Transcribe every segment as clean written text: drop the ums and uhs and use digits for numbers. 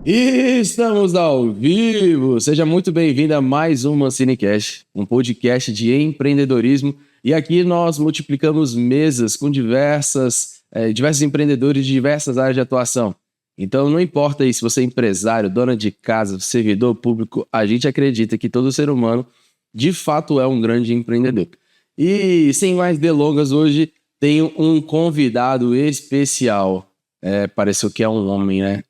E estamos ao vivo! Seja muito bem-vindo a mais um ManciniCast, um podcast de empreendedorismo. E aqui nós multiplicamos mesas com diversos empreendedores de diversas áreas de atuação. Então não importa aí se você é empresário, dona de casa, servidor público, a gente acredita que todo ser humano de fato é um grande empreendedor. E sem mais delongas, hoje tenho um convidado especial. Pareceu que é um homem, né?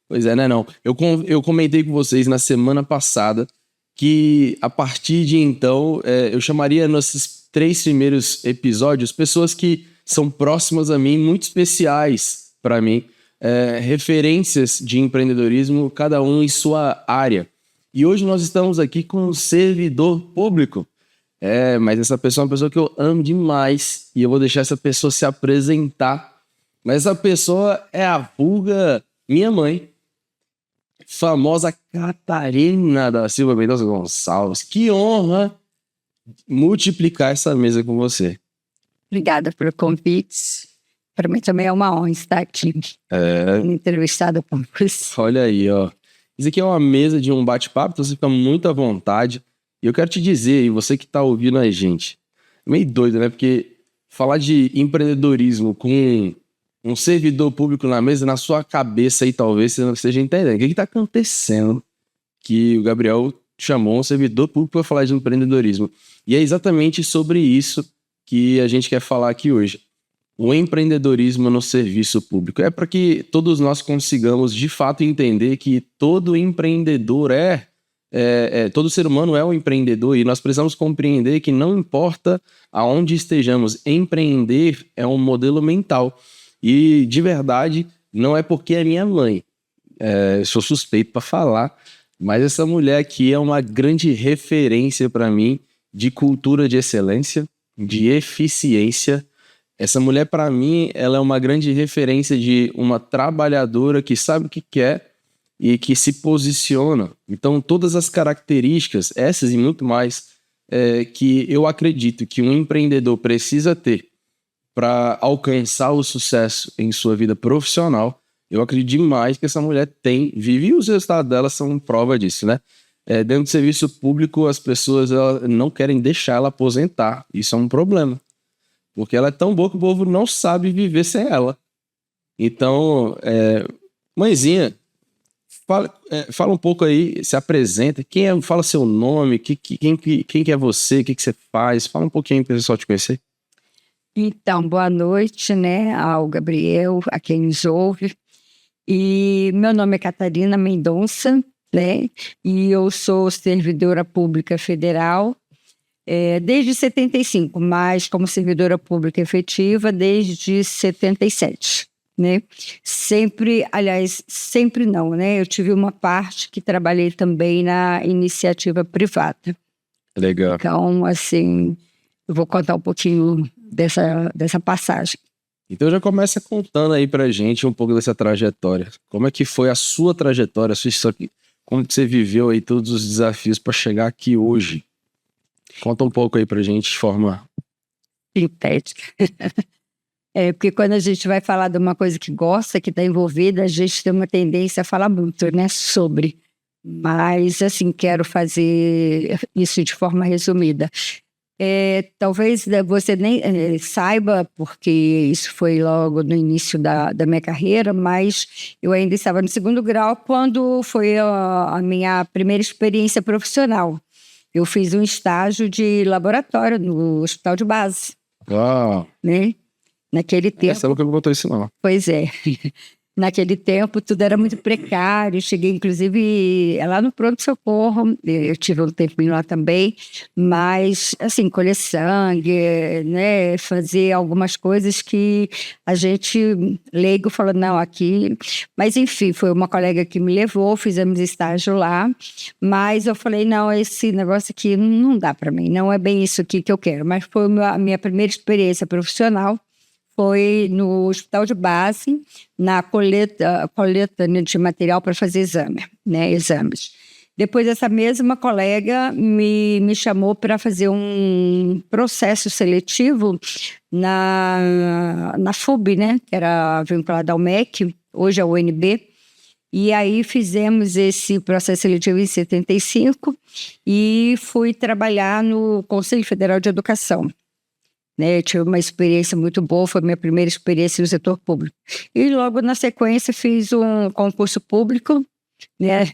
Pois é, né? Não. Eu comentei com vocês na semana passada que a partir de então eu chamaria nesses 3 primeiros episódios pessoas que são próximas a mim, muito especiais para mim, referências de empreendedorismo, cada um em sua área. E hoje nós estamos aqui com um servidor público. Mas essa pessoa é uma pessoa que eu amo demais e eu vou deixar essa pessoa se apresentar. Mas essa pessoa é a vulga minha mãe, famosa Catarina da Silva Mendonça Gonçalves. Que honra multiplicar essa mesa com você. Obrigada pelo convite. Para mim também é uma honra estar aqui, entrevistada por você. Olha aí, ó. Isso aqui é uma mesa de um bate-papo, então você fica muito à vontade. E eu quero te dizer, e você que está ouvindo a gente, é meio doido, né? Porque falar de empreendedorismo com um servidor público na mesa, na sua cabeça aí talvez você não esteja entendendo. O que está acontecendo que o Gabriel chamou um servidor público para falar de empreendedorismo? E é exatamente sobre isso que a gente quer falar aqui hoje. O empreendedorismo no serviço público. É para que todos nós consigamos de fato entender que todo empreendedor todo ser humano é um empreendedor e nós precisamos compreender que não importa aonde estejamos, empreender é um modelo mental. E, de verdade, não é porque é minha mãe. Sou suspeito para falar, mas essa mulher aqui é uma grande referência para mim de cultura de excelência, de eficiência. Essa mulher, para mim, ela é uma grande referência de uma trabalhadora que sabe o que quer e que se posiciona. Então, todas as características, essas e muito mais, que eu acredito que um empreendedor precisa ter para alcançar o sucesso em sua vida profissional, eu acredito demais que essa mulher vive e os resultados dela são prova disso, né? Dentro do serviço público, as pessoas não querem deixar ela aposentar. Isso é um problema, porque ela é tão boa que o povo não sabe viver sem ela. Então, mãezinha, fala um pouco aí, se apresenta, fala seu nome, quem que é você, o que você faz, fala um pouquinho para o pessoal te conhecer. Então, boa noite, né, ao Gabriel, a quem nos ouve. E meu nome é Catarina Mendonça, né, e eu sou servidora pública federal desde 75, mas como servidora pública efetiva desde 77, né. Sempre não, né, eu tive uma parte que trabalhei também na iniciativa privada. Legal. Então, assim, eu vou contar um pouquinho dessa passagem. Então já começa contando aí pra gente um pouco dessa trajetória. Como é que foi a sua trajetória, a sua história, como que você viveu aí todos os desafios para chegar aqui hoje? Conta um pouco aí pra gente de forma sintética. Porque quando a gente vai falar de uma coisa que gosta, que está envolvida, a gente tem uma tendência a falar muito, né, sobre. Mas, assim, quero fazer isso de forma resumida. Talvez você nem saiba, porque isso foi logo no início da minha carreira, mas eu ainda estava no 2º grau quando foi a minha primeira experiência profissional. Eu fiz um estágio de laboratório no hospital de base. Uau! Né? Naquele tempo... Essa nunca me contou isso, não. Pois é. Naquele tempo tudo era muito precário, cheguei inclusive lá no pronto-socorro, eu tive um tempinho lá também, mas assim, colher sangue, né, fazer algumas coisas que a gente leigo falou, não, aqui, mas enfim, foi uma colega que me levou, fizemos estágio lá, mas eu falei, não, esse negócio aqui não dá para mim, não é bem isso aqui que eu quero, mas foi a minha primeira experiência profissional. Foi no hospital de base, na coleta de material para fazer exames. Depois, essa mesma colega me chamou para fazer um processo seletivo na FUB, né, que era vinculada ao MEC, hoje é o UNB, E aí fizemos esse processo seletivo em 75 e fui trabalhar no Conselho Federal de Educação. Né, eu tive uma experiência muito boa, foi minha primeira experiência no setor público. E logo na sequência fiz um concurso público, né?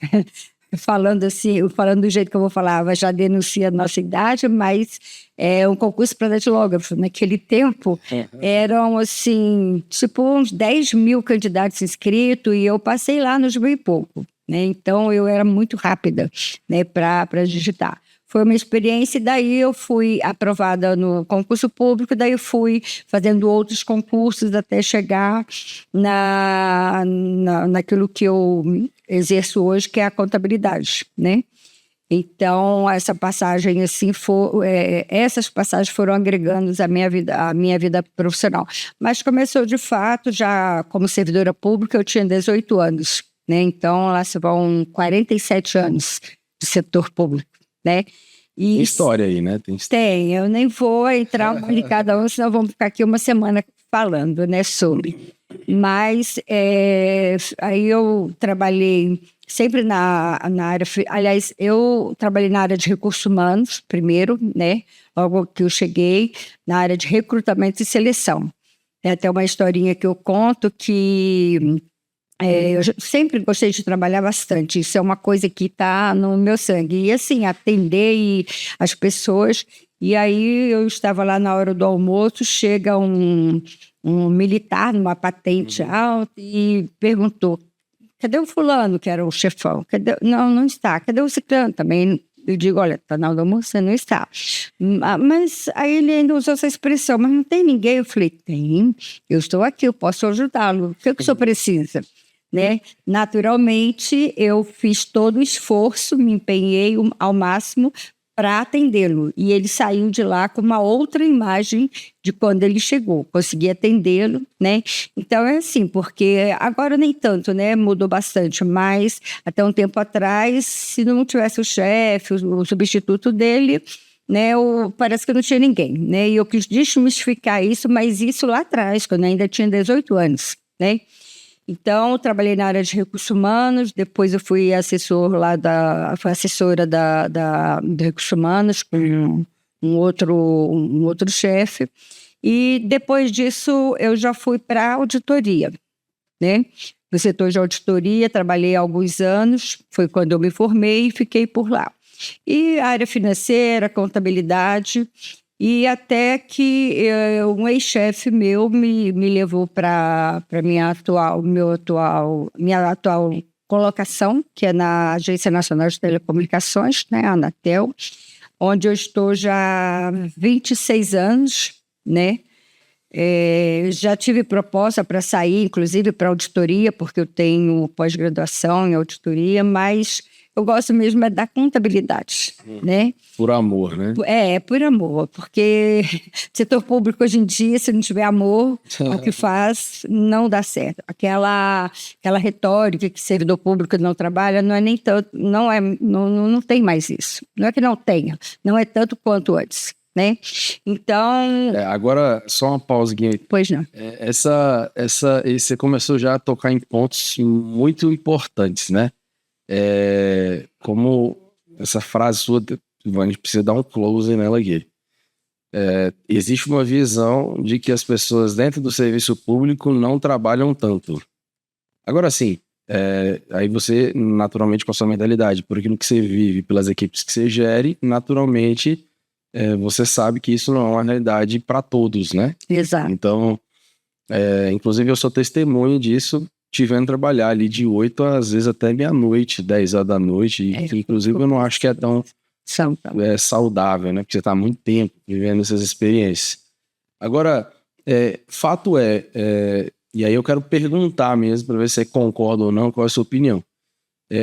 Falando assim, falando do jeito que eu vou falar, já denuncia a nossa idade, mas é um concurso para datilógrafo. Naquele tempo, eram assim, tipo uns 10 mil candidatos inscritos e eu passei lá nos mil e pouco. Né? Então, eu era muito rápida, né, para digitar. Foi uma experiência, e daí eu fui aprovada no concurso público, daí fui fazendo outros concursos até chegar naquilo que eu exerço hoje, que é a contabilidade, né? Então, essa passagem, assim, essas passagens foram agregando à minha vida profissional. Mas começou, de fato, já como servidora pública, eu tinha 18 anos, né? Então, lá se vão 47 anos de setor público, né? Tem história aí, né? Tem, eu nem vou entrar em cada um, senão vamos ficar aqui uma semana falando, né, sobre. Mas aí eu trabalhei sempre na área, aliás, eu trabalhei na área de recursos humanos primeiro, né, logo que eu cheguei, na área de recrutamento e seleção. Tem até uma historinha que eu conto que eu sempre gostei de trabalhar bastante, isso é uma coisa que está no meu sangue. E assim, atender as pessoas. E aí eu estava lá na hora do almoço, chega um militar numa patente alta e perguntou: cadê o fulano, que era o chefão? Não está. Cadê o ciclano? Também eu digo: olha, está na hora do almoço, você não está. Mas aí ele ainda usou essa expressão: mas não tem ninguém? Eu falei: tem, eu estou aqui, eu posso ajudá-lo. O que o senhor precisa? Né? Naturalmente, eu fiz todo o esforço, me empenhei ao máximo para atendê-lo. E ele saiu de lá com uma outra imagem de quando ele chegou. Consegui atendê-lo, né? Então é assim, porque agora nem tanto, né? Mudou bastante, mas até um tempo atrás, se não tivesse o chefe, o substituto dele, né, parece que não tinha ninguém, né? E eu quis desmistificar isso, mas isso lá atrás, quando eu ainda tinha 18 anos, né? Então, eu trabalhei na área de recursos humanos, depois eu fui assessora de recursos humanos com um outro chefe, e depois disso eu já fui para a auditoria, né? No setor de auditoria, trabalhei há alguns anos, foi quando eu me formei e fiquei por lá. E a área financeira, contabilidade, e até que um ex-chefe meu me levou para minha atual colocação, que é na Agência Nacional de Telecomunicações, né, a Anatel, onde eu estou já há 26 anos, né? Já tive proposta para sair, inclusive para auditoria, porque eu tenho pós-graduação em auditoria, mas eu gosto mesmo da contabilidade, né? Por amor, né? Por amor, porque setor público hoje em dia, se não tiver amor ao que faz, não dá certo. Aquela retórica que servidor público não trabalha, não é nem tanto, não tem mais isso. Não é que não tenha, não é tanto quanto antes, né? Então... agora, só uma pausinha aí. Pois não. Você começou já a tocar em pontos muito importantes, né? Como essa frase sua, a gente precisa dar um close nela aqui. Existe uma visão de que as pessoas dentro do serviço público não trabalham tanto. Agora sim, aí você, naturalmente, com a sua mentalidade, por aquilo que você vive, pelas equipes que você gere, naturalmente, você sabe que isso não é uma realidade para todos, né? Exato. Então, inclusive eu sou testemunho disso, tivendo trabalhar ali de 8 às vezes até meia-noite, 10 horas da noite, e inclusive eu não acho que é tão saudável, né? Porque você está há muito tempo vivendo essas experiências. Agora, fato e aí eu quero perguntar mesmo, para ver se você concorda ou não, qual é a sua opinião.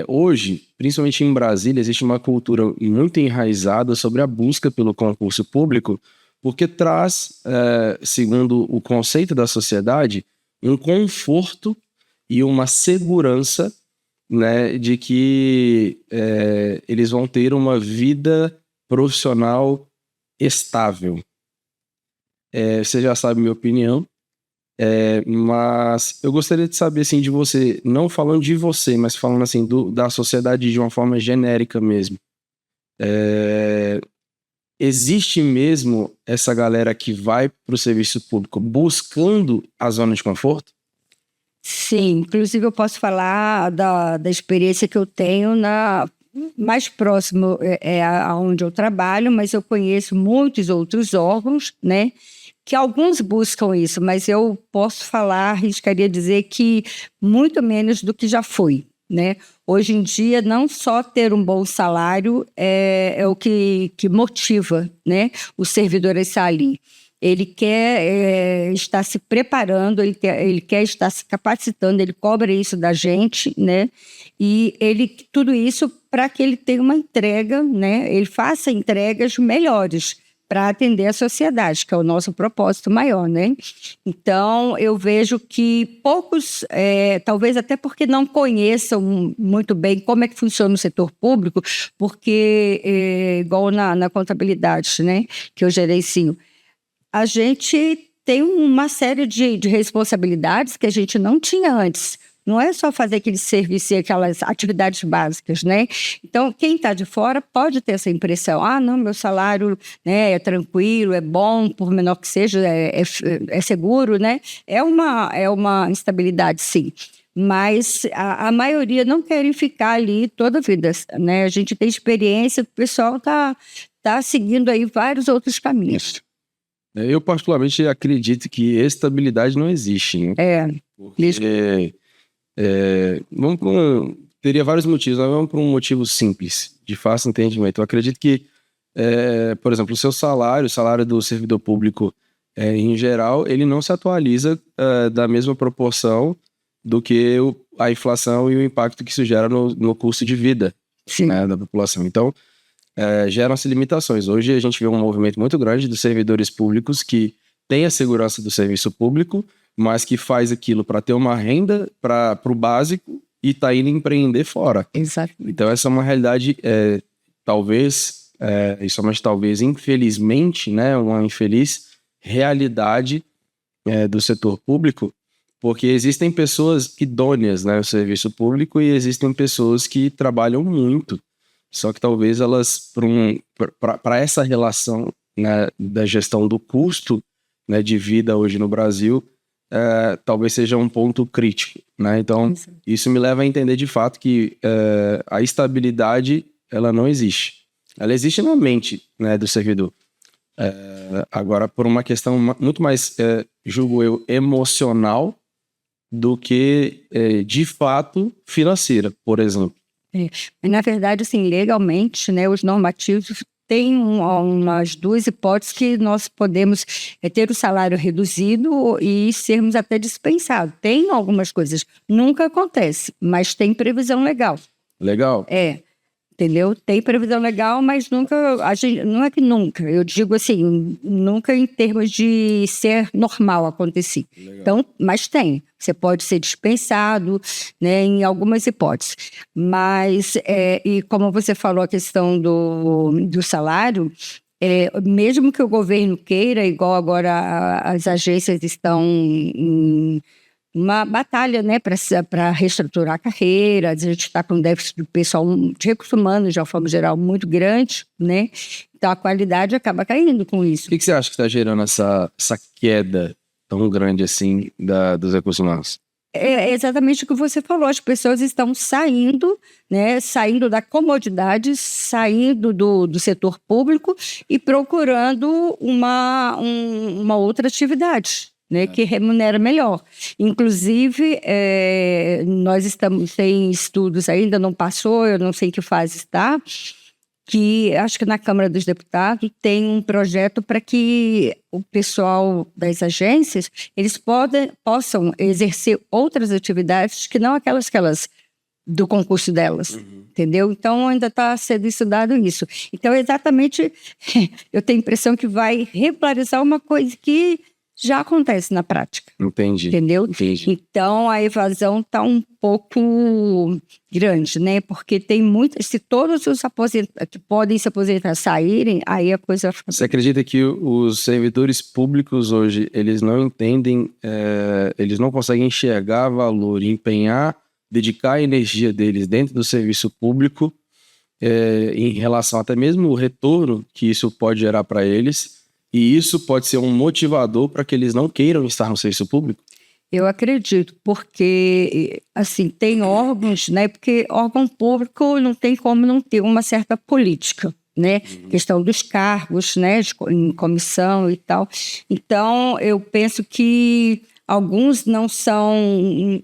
Hoje, principalmente em Brasília, existe uma cultura muito enraizada sobre a busca pelo concurso público, porque traz, segundo o conceito da sociedade, um conforto e uma segurança, né, de que eles vão ter uma vida profissional estável. Você já sabe minha opinião, Mas eu gostaria de saber, assim, de você, não falando de você, mas falando, assim, da sociedade de uma forma genérica mesmo. Existe mesmo essa galera que vai para o serviço público buscando a zona de conforto? Sim, inclusive eu posso falar da experiência que eu tenho mais próximo aonde eu trabalho, mas eu conheço muitos outros órgãos, né? Que alguns buscam isso, mas eu posso falar, arriscaria dizer que muito menos do que já foi, né? Hoje em dia, não só ter um bom salário é o que motiva, né, o servidor a estar ali. Ele quer estar se preparando, ele quer estar se capacitando, ele cobra isso da gente, né? E tudo isso para que ele tenha uma entrega, né? Ele faça entregas melhores para atender a sociedade, que é o nosso propósito maior, né? Então, eu vejo que poucos, talvez até porque não conheçam muito bem como é que funciona o setor público, porque, igual na contabilidade, né, que eu gerencio, a gente tem uma série de responsabilidades que a gente não tinha antes. Não é só fazer aquele serviço e aquelas atividades básicas, né? Então, quem está de fora pode ter essa impressão. Ah, não, meu salário, né, é tranquilo, é bom, por menor que seja, é seguro, né? É uma instabilidade, sim. Mas a maioria não querem ficar ali toda a vida, né? A gente tem experiência, o pessoal tá seguindo aí vários outros caminhos. Eu particularmente acredito que estabilidade não existe, né? Porque, teria vários motivos, mas vamos para um motivo simples, de fácil entendimento. Eu acredito que, por exemplo, o salário do servidor público, em geral, ele não se atualiza da mesma proporção do que a inflação e o impacto que isso gera no custo de vida, né, da população. Então, geram-se limitações. Hoje a gente vê um movimento muito grande dos servidores públicos que tem a segurança do serviço público, mas que faz aquilo para ter uma renda para o básico e está indo empreender fora. Exato. Então essa é uma realidade, talvez, e somente talvez, infelizmente, né, uma infeliz realidade do setor público, porque existem pessoas idôneas, né, no serviço público e existem pessoas que trabalham muito. Só que talvez elas, para essa relação, né, da gestão do custo, né, de vida hoje no Brasil, talvez seja um ponto crítico, né? Então, isso me leva a entender de fato que a estabilidade, ela não existe. Ela existe na mente, né, do servidor. Agora, por uma questão muito mais, julgo eu, emocional do que, de fato, financeira, por exemplo. Na verdade, assim, legalmente, né, os normativos têm umas duas hipóteses que nós podemos ter o salário reduzido e sermos até dispensados. Tem algumas coisas, nunca acontece, mas tem previsão legal. Legal? Entendeu? Tem previsão legal, mas nunca, não é que nunca, eu digo assim, nunca em termos de ser normal acontecer. Legal. Então, mas tem. Você pode ser dispensado, né, em algumas hipóteses. Mas, e como você falou a questão do salário, mesmo que o governo queira, igual agora as agências estão em uma batalha, né, para reestruturar a carreira. A gente está com um déficit do pessoal de recursos humanos, de uma forma geral, muito grande, né? Então a qualidade acaba caindo com isso. O que você acha que está gerando essa queda tão grande assim dos recursos humanos? É exatamente o que você falou, as pessoas estão saindo, né, saindo da comodidade, saindo do setor público e procurando uma outra atividade, né, que remunera melhor. Inclusive, tem estudos, ainda não passou, eu não sei em que fase está, que acho que na Câmara dos Deputados tem um projeto para que o pessoal das agências, eles possam exercer outras atividades que não aquelas do concurso delas, entendeu? Então ainda está sendo estudado isso. Então exatamente, eu tenho a impressão que vai regularizar uma coisa que já acontece na prática. Entendi. Entendeu? Entendi. Então, a evasão está um pouco grande, né? Porque tem muitas... Se todos os que podem se aposentar saírem, aí a coisa fica... Você acredita que os servidores públicos hoje, eles não entendem, eles não conseguem enxergar valor, empenhar, dedicar a energia deles dentro do serviço público, em relação até mesmo o retorno que isso pode gerar para eles, e isso pode ser um motivador para que eles não queiram estar no serviço público? Eu acredito, porque, assim, tem órgãos, né? Porque órgão público não tem como não ter uma certa política, né? Questão dos cargos, né? Em comissão e tal. Então, eu penso que alguns não são...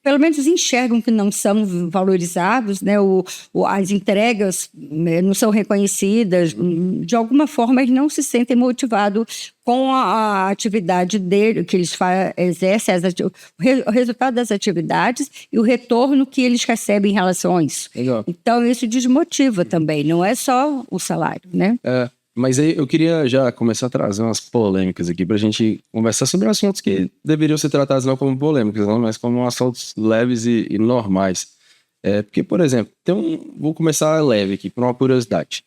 Pelo menos enxergam que não são valorizados, né? As entregas, né, não são reconhecidas. De alguma forma, eles não se sentem motivados com a atividade dele, que eles exercem, o resultado das atividades e o retorno que eles recebem em relação a isso. Legal. Então, isso desmotiva também, não é só o salário, né? Mas aí eu queria já começar a trazer umas polêmicas aqui pra gente conversar sobre assuntos que deveriam ser tratados não como polêmicas, não, mas como assuntos leves e normais. Porque, por exemplo, vou começar leve aqui, por uma curiosidade.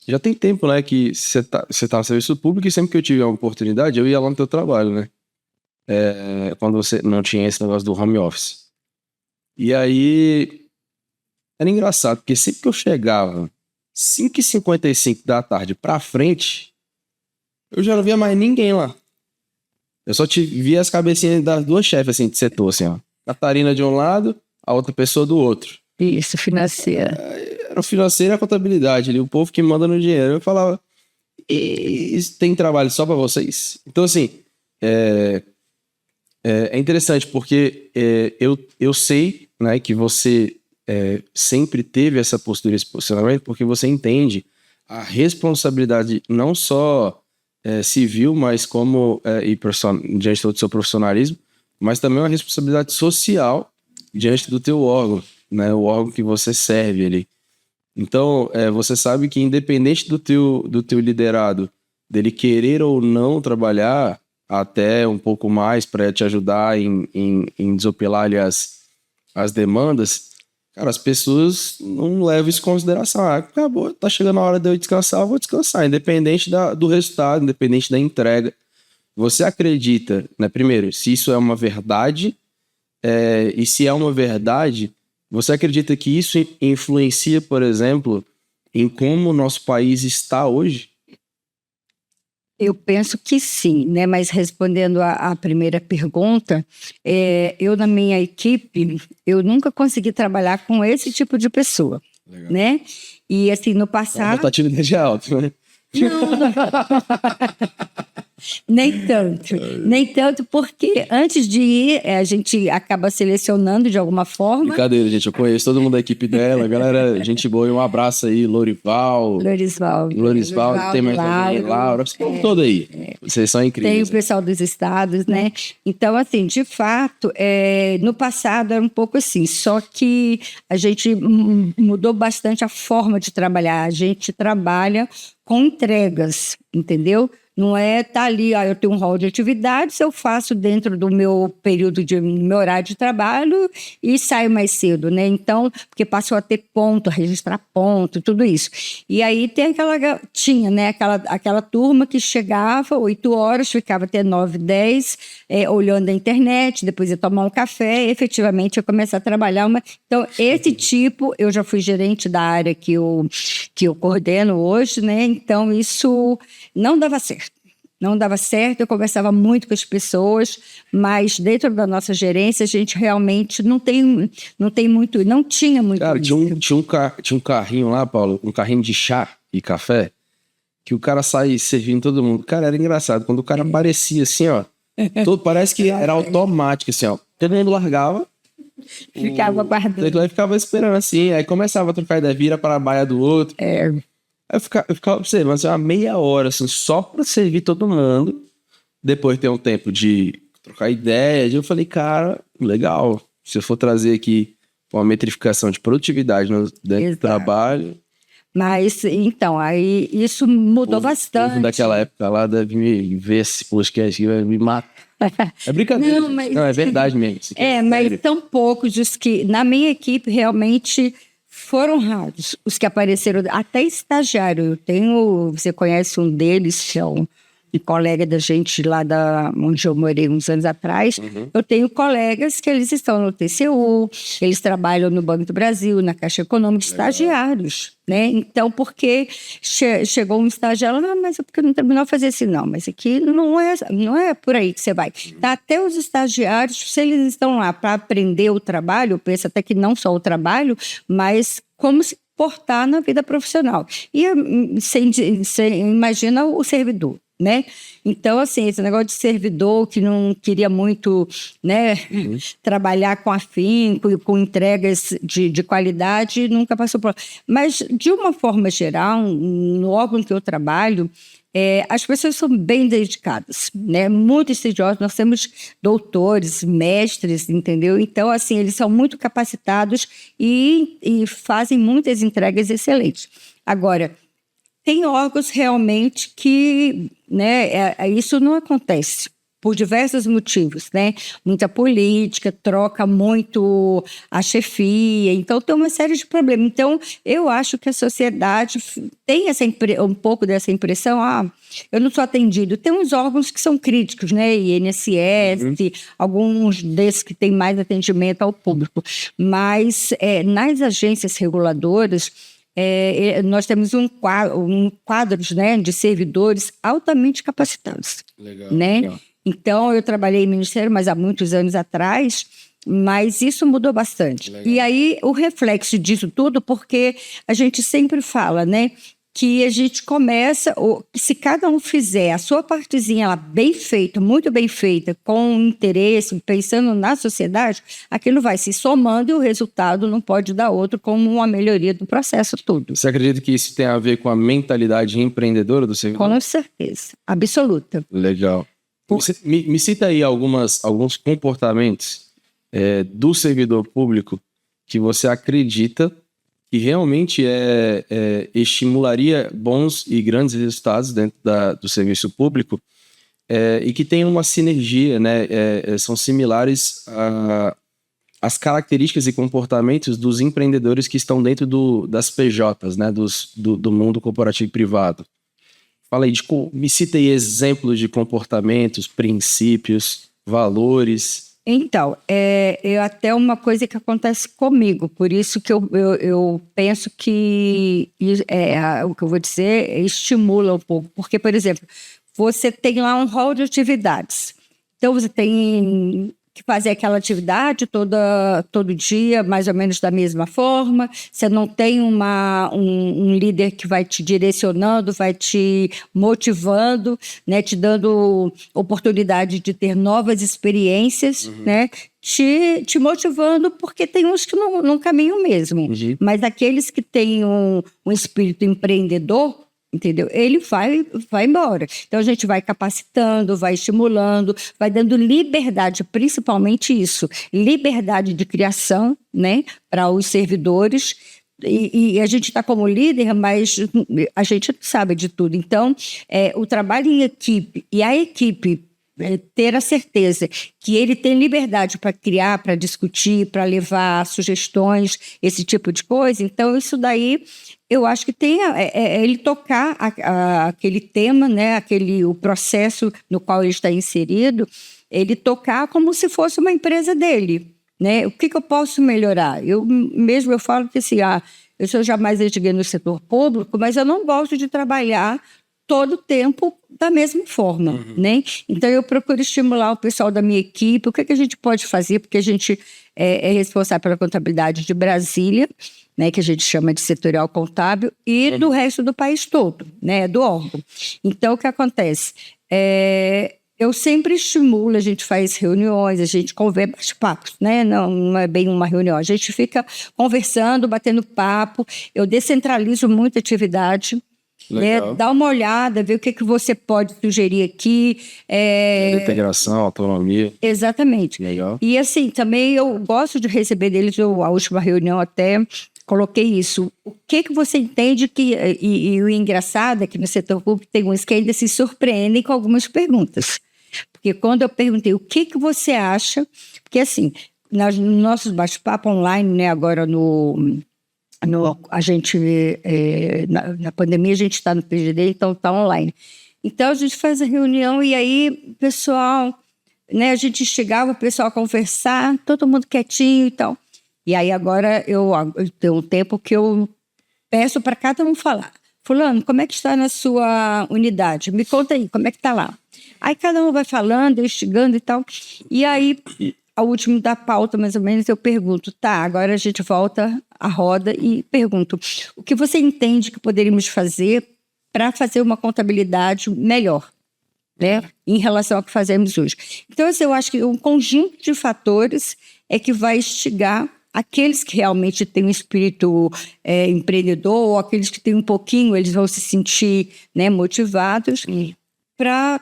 Já tem tempo, né, que você tá no serviço público e sempre que eu tive a oportunidade, eu ia lá no teu trabalho, né? Quando você não tinha esse negócio do home office. E aí, era engraçado, porque sempre que eu chegava 5h55 da tarde pra frente, eu já não via mais ninguém lá. Eu só via as cabecinhas das duas chefes, assim, de setor, assim, ó. Catarina de um lado, a outra pessoa do outro. Isso, financeira. Era o financeiro e a contabilidade ali, o povo que manda no dinheiro. Eu falava, tem trabalho só pra vocês? Então, assim, é interessante porque eu sei, né, que você sempre teve essa postura, esse posicionamento, porque você entende a responsabilidade não só civil, mas como diante do seu profissionalismo, mas também uma responsabilidade social diante do teu órgão, né, o órgão que você serve ali. Então, você sabe que independente do teu liderado, dele querer ou não trabalhar até um pouco mais para te ajudar em desopilar ali as demandas, cara, as pessoas não levam isso em consideração. Acabou, tá chegando a hora de eu descansar, eu vou descansar, independente do resultado, independente da entrega. Você acredita, né, primeiro, se isso é uma verdade, e se é uma verdade, você acredita que isso influencia, por exemplo, em como o nosso país está hoje? Eu penso que sim, né? Mas respondendo à primeira pergunta, eu na minha equipe, eu nunca consegui trabalhar com esse tipo de pessoa, legal, né? E assim, no passado... A rotatividade é alta, né? Não. Nem tanto, porque antes de ir, a gente acaba selecionando de alguma forma. Brincadeira, gente, eu conheço todo mundo da equipe dela, galera, gente boa, e um abraço aí, Lourival, tem mais alguém, Laura, esse povo todo aí, vocês são incríveis. Tem o pessoal dos estados, né? Então, assim, de fato, no passado era um pouco assim, só que a gente mudou bastante a forma de trabalhar, a gente trabalha com entregas, entendeu? Não tá ali, eu tenho um rol de atividades, eu faço dentro do meu período meu horário de trabalho e saio mais cedo, né? Então, porque passou a ter ponto, a registrar ponto, tudo isso. E aí tinha, né, aquela turma que chegava 8 horas, ficava até 9, 10, olhando a internet, depois ia tomar um café, e efetivamente ia começar a trabalhar. Então, esse tipo, eu já fui gerente da área que eu coordeno hoje, né? Então, isso não dava certo. Não dava certo, eu conversava muito com as pessoas, mas dentro da nossa gerência a gente realmente não tinha muito. Cara, tinha um carrinho lá, Paulo, um carrinho de chá e café, que o cara sai servindo todo mundo. Cara, era engraçado, quando o cara aparecia assim, ó, parece que era automático, assim, ó, todo mundo largava, ficava guardando. Aí ficava esperando assim, aí começava a trocar ideia, vira para a baia do outro. Eu ficava observando assim, uma meia hora, assim, só pra servir todo mundo. Depois ter um tempo de trocar ideia. Eu falei, cara, legal. Se eu for trazer aqui uma metrificação de produtividade dentro do trabalho. Mas, então, aí isso mudou bastante. Daquela época lá deve me ver esse podcast aqui, vai me matar. É brincadeira. Não, mas... Não, é verdade mesmo. Mas são poucos os que, na minha equipe, realmente foram raros os que apareceram, até estagiário. Você conhece um deles, que é um colega da gente lá onde eu morei uns anos atrás. Eu tenho colegas que eles estão no TCU, eles trabalham no Banco do Brasil, na Caixa Econômica, estagiários, né? Então, porque chegou um estagiário, não, mas é porque não terminou a fazer assim, não, mas aqui não é por aí que você vai. Tá, até os estagiários, se eles estão lá para aprender o trabalho, eu penso até que não só o trabalho, mas como se portar na vida profissional. E você imagina o servidor, né? Então, assim, esse negócio de servidor que não queria muito, né, trabalhar com afinco, com entregas de qualidade, nunca passou por... Mas, de uma forma geral, no órgão que eu trabalho, as pessoas são bem dedicadas, né? Muito estudiosas. Nós temos doutores, mestres, entendeu? Então, assim, eles são muito capacitados e fazem muitas entregas excelentes. Agora, tem órgãos realmente que, né, isso não acontece por diversos motivos, né? Muita política, troca muito a chefia, então tem uma série de problemas. Então, eu acho que a sociedade tem um pouco dessa impressão, eu não sou atendido. Tem uns órgãos que são críticos, né? INSS, alguns desses que têm mais atendimento ao público. Mas nas agências reguladoras, nós temos um quadro, né, de servidores altamente capacitados. Legal, né? legal. Então, eu trabalhei em ministério, mas há muitos anos atrás, mas isso mudou bastante. Legal. E aí, o reflexo disso tudo, porque a gente sempre fala, né, que a gente começa, se cada um fizer a sua partezinha lá bem feita, muito bem feita, com interesse, pensando na sociedade, aquilo vai se somando e o resultado não pode dar outro como uma melhoria do processo todo. Você acredita que isso tem a ver com a mentalidade empreendedora do servidor? Com certeza, absoluta. Legal. Me cita aí alguns comportamentos do servidor público que você acredita que realmente estimularia bons e grandes resultados dentro do serviço público e que tem uma sinergia, né? São similares às características e comportamentos dos empreendedores que estão dentro das PJs, né? Do mundo corporativo e privado. Fala aí, me cita aí exemplos de comportamentos, princípios, valores. Então, até uma coisa que acontece comigo, por isso que eu penso que o que eu vou dizer estimula um pouco. Porque, por exemplo, você tem lá um rol de atividades. Então, você tem que fazer aquela atividade todo dia, mais ou menos da mesma forma. Você não tem um líder que vai te direcionando, vai te motivando, né, te dando oportunidade de ter novas experiências, né, te motivando, porque tem uns que não caminham mesmo. Mas aqueles que têm um espírito empreendedor, entendeu? Ele vai embora. Então, a gente vai capacitando, vai estimulando, vai dando liberdade, principalmente isso, liberdade de criação, né, para os servidores. E a gente está como líder, mas a gente não sabe de tudo. Então, o trabalho em equipe e a equipe ter a certeza que ele tem liberdade para criar, para discutir, para levar sugestões, esse tipo de coisa. Então, isso daí, eu acho que tem ele tocar aquele tema, né, o processo no qual ele está inserido, ele tocar como se fosse uma empresa dele, né? O que eu posso melhorar? Eu falo que assim, eu jamais cheguei no setor público, mas eu não gosto de trabalhar todo o tempo da mesma forma, né? Então, eu procuro estimular o pessoal da minha equipe, o que a gente pode fazer, porque a gente é responsável pela contabilidade de Brasília, né, que a gente chama de setorial contábil, e do resto do país todo, né, do órgão. Então, o que acontece? Eu sempre estimulo, a gente faz reuniões, a gente conversa, bate-papos, né? Não é bem uma reunião, a gente fica conversando, batendo papo, eu descentralizo muita atividade, né? Dá uma olhada, ver o que você pode sugerir aqui. Integração, autonomia. Exatamente. Legal. E assim, também eu gosto de receber deles, a última reunião até, coloquei isso. O que você entende que... E o engraçado é que no setor público tem uns que ainda se surpreendem com algumas perguntas. Porque quando eu perguntei o que você acha... Porque assim, nos nossos bate-papo online, né, agora a gente, na pandemia a gente está no PGD, então está online. Então a gente faz a reunião e aí, pessoal, né, a gente chegava, o pessoal a conversar, todo mundo quietinho e tal. E aí agora eu tenho um tempo que eu peço para cada um falar. Fulano, como é que está na sua unidade? Me conta aí, como é que está lá? Aí cada um vai falando, instigando e tal. E aí, ao último da pauta, mais ou menos, eu pergunto, tá, agora a gente volta à roda e pergunto, o que você entende que poderíamos fazer para fazer uma contabilidade melhor, né, em relação ao que fazemos hoje? Então, assim, eu acho que um conjunto de fatores é que vai instigar aqueles que realmente têm um espírito empreendedor, ou aqueles que têm um pouquinho, eles vão se sentir, né, motivados para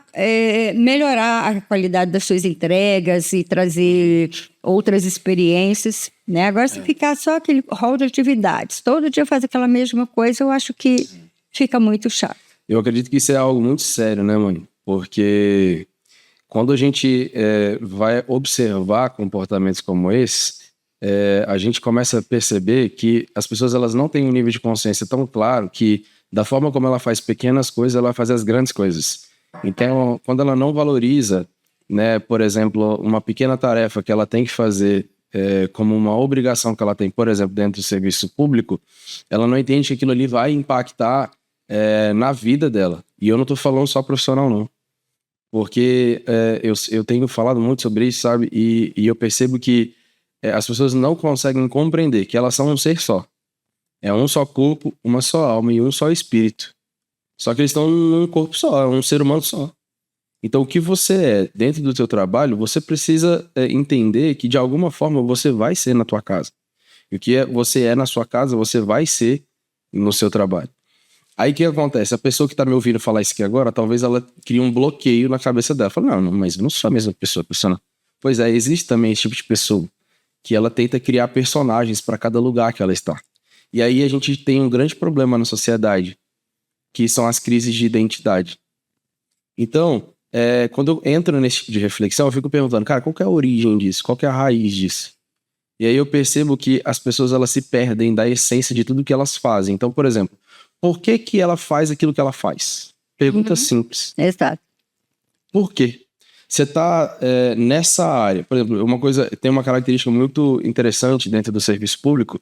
melhorar a qualidade das suas entregas e trazer outras experiências, né? Agora, se ficar só aquele rol de atividades, todo dia fazer aquela mesma coisa, eu acho que fica muito chato. Eu acredito que isso é algo muito sério, né, mãe? Porque quando a gente vai observar comportamentos como esse, a gente começa a perceber que as pessoas elas não têm um nível de consciência tão claro que, da forma como ela faz pequenas coisas, ela faz as grandes coisas. Então, quando ela não valoriza, né, por exemplo, uma pequena tarefa que ela tem que fazer como uma obrigação que ela tem, por exemplo, dentro do serviço público, ela não entende que aquilo ali vai impactar na vida dela. E eu não estou falando só profissional, não. Porque eu tenho falado muito sobre isso, sabe? E eu percebo que as pessoas não conseguem compreender que elas são um ser só. É um só corpo, uma só alma e um só espírito. Só que eles estão num corpo só, é um ser humano só. Então, o que você é dentro do seu trabalho, você precisa entender que, de alguma forma, você vai ser na tua casa. E o que você é na sua casa, você vai ser no seu trabalho. Aí, o que acontece? A pessoa que está me ouvindo falar isso aqui agora, talvez ela crie um bloqueio na cabeça dela. Fala, não, mas eu não sou a mesma pessoa. Pois é, existe também esse tipo de pessoa que ela tenta criar personagens para cada lugar que ela está. E aí a gente tem um grande problema na sociedade, que são as crises de identidade. Então, quando eu entro nesse tipo de reflexão, eu fico perguntando, cara, qual que é a origem disso? Qual que é a raiz disso? E aí eu percebo que as pessoas elas se perdem da essência de tudo que elas fazem. Então, por exemplo, por que ela faz aquilo que ela faz? Pergunta simples. Exato. Por quê? Você está nessa área, por exemplo, tem uma característica muito interessante dentro do serviço público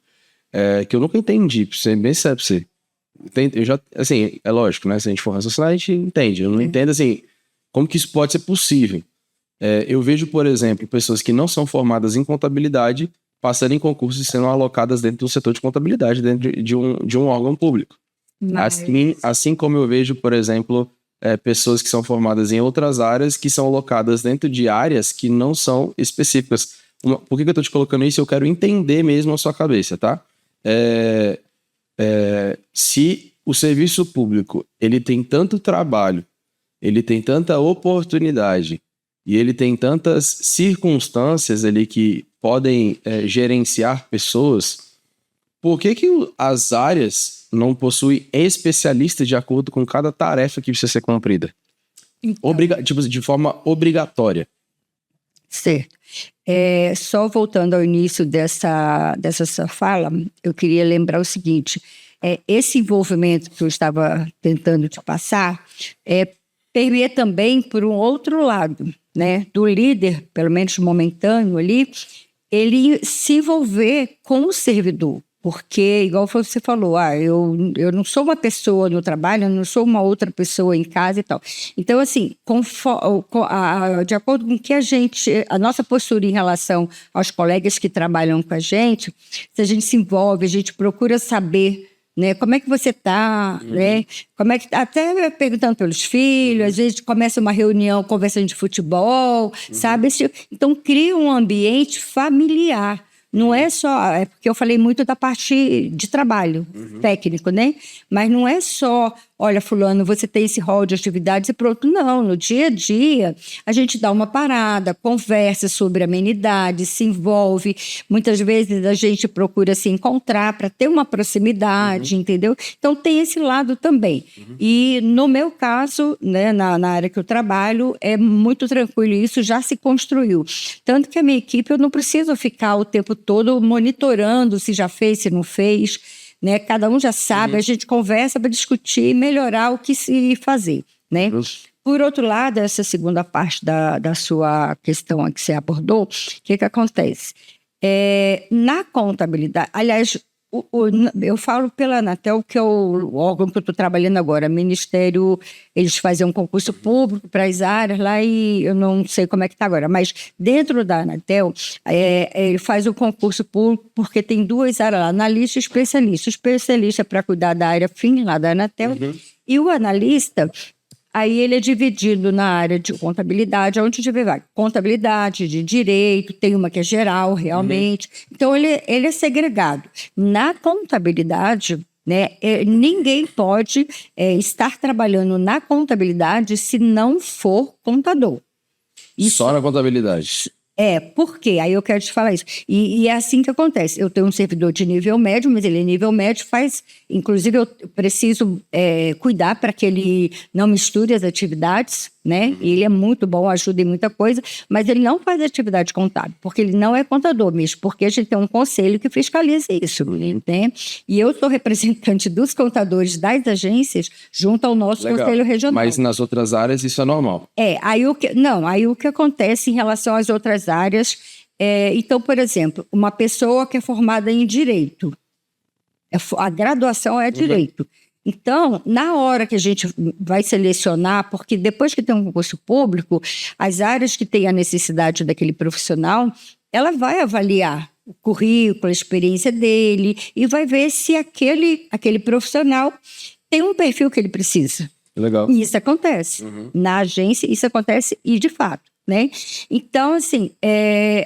que eu nunca entendi, pra ser bem sério pra você. Eu já, assim, é lógico, né? Se a gente for raciocinar, a gente entende. Eu não entendo, assim, como que isso pode ser possível. Eu vejo, por exemplo, pessoas que não são formadas em contabilidade passando em concursos e sendo alocadas dentro do setor de contabilidade, dentro de um órgão público. Assim como eu vejo, por exemplo, pessoas que são formadas em outras áreas que são alocadas dentro de áreas que não são específicas. Por que eu tô te colocando isso? Eu quero entender mesmo a sua cabeça, tá? Se o serviço público ele tem tanto trabalho, ele tem tanta oportunidade e ele tem tantas circunstâncias ali que podem gerenciar pessoas, por que as áreas não possuem especialistas de acordo com cada tarefa que precisa ser cumprida? Então, de forma obrigatória. Certo. Só voltando ao início dessa sua fala, eu queria lembrar o seguinte, esse envolvimento que eu estava tentando te passar permeia também por um outro lado, né? Do líder, pelo menos momentâneo ali, ele se envolver com o servidor. Porque, igual você falou, eu não sou uma pessoa no trabalho, eu não sou uma outra pessoa em casa e tal. Então, assim, de acordo com que a nossa postura em relação aos colegas que trabalham com a gente, se a gente se envolve, a gente procura saber, né, como é que você está, né? Como é que até perguntando pelos filhos, às vezes começa uma reunião conversando de futebol, sabe? Então, cria um ambiente familiar. Não é só... porque eu falei muito da parte de trabalho técnico, né? Mas não é só olha, fulano, você tem esse rol de atividades e pronto. Não, no dia a dia, a gente dá uma parada, conversa sobre amenidades, se envolve. Muitas vezes a gente procura se encontrar para ter uma proximidade, entendeu? Então, tem esse lado também. E, no meu caso, né, na área que eu trabalho, é muito tranquilo. Isso já se construiu. Tanto que a minha equipe, eu não preciso ficar o tempo todo monitorando se já fez, se não fez, né? Cada um já sabe, a gente conversa para discutir e melhorar o que se fazer, né? Por outro lado, essa segunda parte da sua questão que você abordou, o que acontece? Na contabilidade, aliás, eu falo pela Anatel, que é o órgão que eu estou trabalhando agora, Ministério, eles fazem um concurso público para as áreas lá e eu não sei como é que está agora, mas dentro da Anatel, ele faz o concurso público porque tem 2 áreas lá, analista e especialista. O especialista é para cuidar da área fim lá da Anatel e o analista... Aí ele é dividido na área de contabilidade, onde tiver vai. Contabilidade, de direito, tem uma que é geral, realmente. Então, ele é segregado. Na contabilidade, né, ninguém pode estar trabalhando na contabilidade se não for contador. Só na contabilidade. Por quê? Aí eu quero te falar isso. E é assim que acontece. Eu tenho um servidor de nível médio, mas ele é nível médio, inclusive eu preciso cuidar para que ele não misture as atividades, né? Ele é muito bom, ajuda em muita coisa, mas ele não faz atividade contábil, porque ele não é contador mesmo, porque a gente tem um conselho que fiscaliza isso, né? E eu sou representante dos contadores das agências junto ao nosso conselho regional. Mas nas outras áreas isso é normal? Aí o que acontece em relação às outras áreas, então, por exemplo, uma pessoa que é formada em direito, a graduação é direito. Então, na hora que a gente vai selecionar, porque depois que tem um concurso público, as áreas que têm a necessidade daquele profissional, ela vai avaliar o currículo, a experiência dele e vai ver se aquele profissional tem um perfil que ele precisa. Legal. E isso acontece. Na agência, isso acontece e de fato. Né? Então, assim,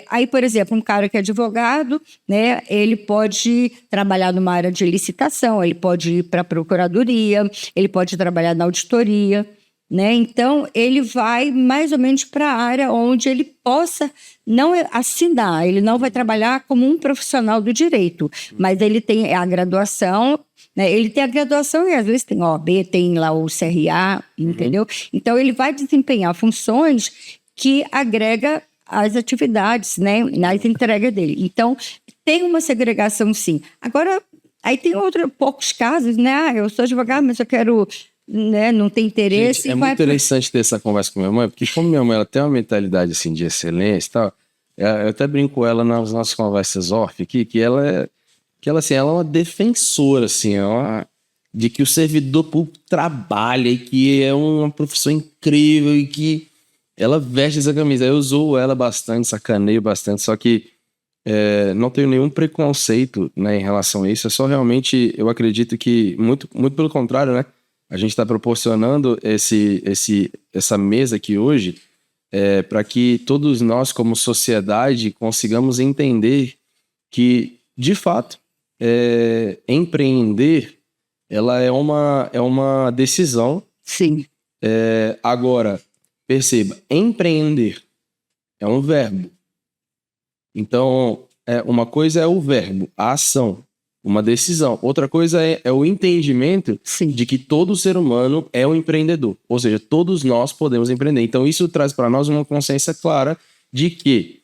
aí, por exemplo, um cara que é advogado, né, ele pode trabalhar numa área de licitação, ele pode ir para a procuradoria, ele pode trabalhar na auditoria, né? Então, ele vai mais ou menos para a área onde ele possa não assinar, ele não vai trabalhar como um profissional do direito, mas ele tem a graduação, né? Ele tem a graduação e às vezes tem OAB, tem lá o CRA, entendeu? Então, ele vai desempenhar funções que agrega as atividades, né, nas entregas dele. Então, tem uma segregação, sim. Agora, aí tem poucos casos, né? Eu sou advogada, mas eu quero, né, não tem interesse. Gente, muito interessante ter essa conversa com minha mãe, porque como minha mãe ela tem uma mentalidade assim, de excelência e tal, eu até brinco com ela nas nossas conversas off aqui, que ela é uma defensora, assim, de que o servidor público trabalha e que é uma profissão incrível e que ela veste essa camisa. Eu zoo ela bastante, sacaneio bastante, só que não tenho nenhum preconceito, né, em relação a isso. É só realmente, eu acredito que, muito, muito pelo contrário, né? A gente está proporcionando essa mesa aqui hoje para que todos nós, como sociedade, consigamos entender que, de fato, empreender ela é uma decisão. Sim. Agora, perceba, empreender é um verbo. Então, uma coisa é o verbo, a ação, uma decisão. Outra coisa é o entendimento de que todo ser humano é um empreendedor. Ou seja, todos nós podemos empreender. Então, isso traz para nós uma consciência clara de que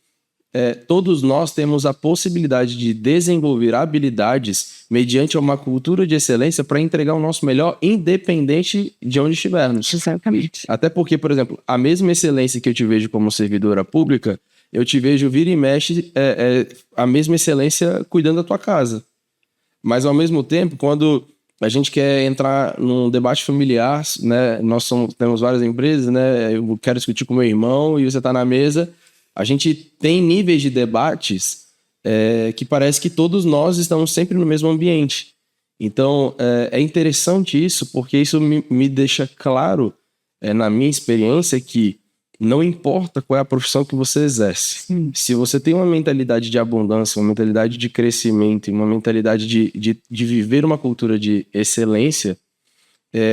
todos nós temos a possibilidade de desenvolver habilidades mediante uma cultura de excelência para entregar o nosso melhor, independente de onde estivermos. Exatamente. Até porque, por exemplo, a mesma excelência que eu te vejo como servidora pública, eu te vejo vira e mexe a mesma excelência cuidando da tua casa. Mas, ao mesmo tempo, quando a gente quer entrar num debate familiar, né, temos várias empresas, né, eu quero discutir com meu irmão e você está na mesa, a gente tem níveis de debates que parece que todos nós estamos sempre no mesmo ambiente. Então, é interessante isso, porque isso me deixa claro, na minha experiência, que não importa qual é a profissão que você exerce. Se você tem uma mentalidade de abundância, uma mentalidade de crescimento e uma mentalidade de viver uma cultura de excelência,